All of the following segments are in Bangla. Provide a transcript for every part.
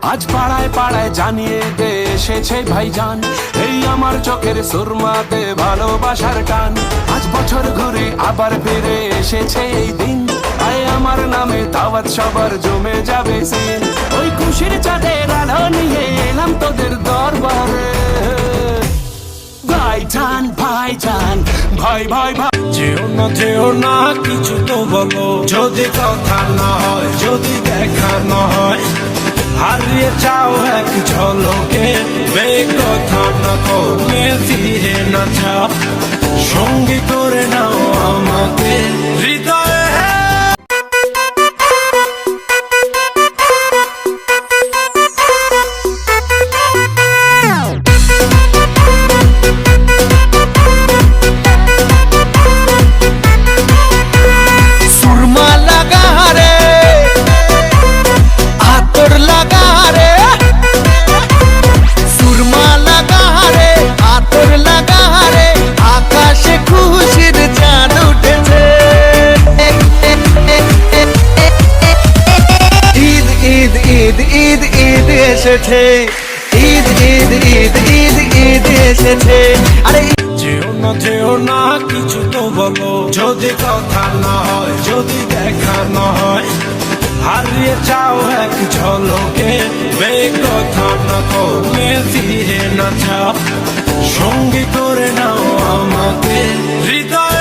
আজ পাড়ায় পাড়ায় জানিয়ে দে এসেছে ভাইজান, এই আমার চোখের সুরমাতে ভালোবাসার টান। আজ বছর ঘুরে আবার ফিরে এসেছে এই দিন, আয় আমার নামে দাওয়াত সবার জমে যাবে সিন। ওই খুশির চাঁদের আলো নিয়ে এলাম তোদের দরবারে। ভাইজান ভাইজান ভাই ভাই ভাই, যেও না কিছু তো বলো, যদি কথা না হয়, যদি দেখা না হয়, হারিয়ে যাও এক ঝলকে, বেকথা না কমে ফিরে না যাও, সঙ্গী করে নাও আমাকে হৃদয়ে। ঈদ ঈদ এসেছে, ঈদ ঈদ ঈদ ঈদ ঈদ এসেছে। আরে যেও না কিছু তো বলো, যদি কথা না হয়, যদি দেখা না হয়, হারিয়ে যাও এক ঝলকে, বেকথা না কমে ফিরে না যাও, সঙ্গী করে নাও আমাকে হৃদয়ে।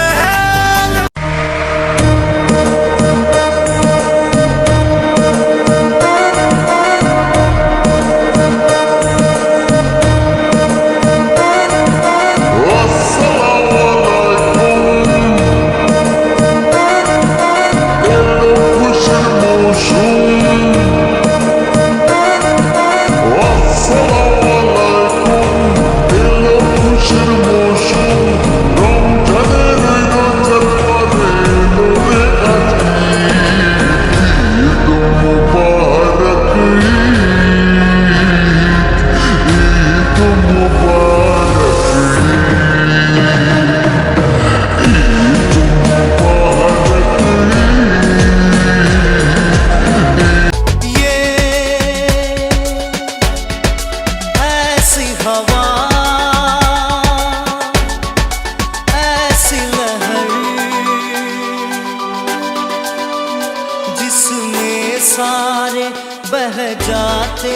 सारे बह जाते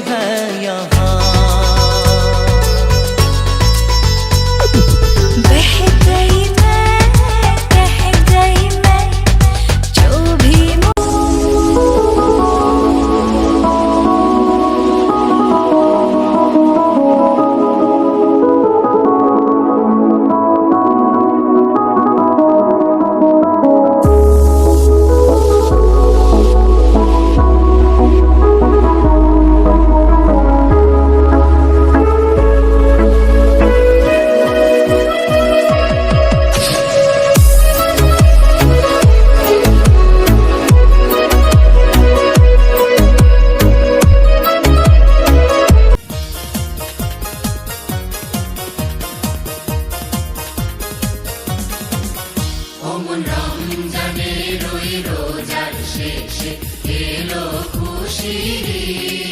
हैं यहाँ, बह गई मैं, कह गई मैं, जो भी রমজানের ওই রোজার শেষে এলো খুশির ঈদ।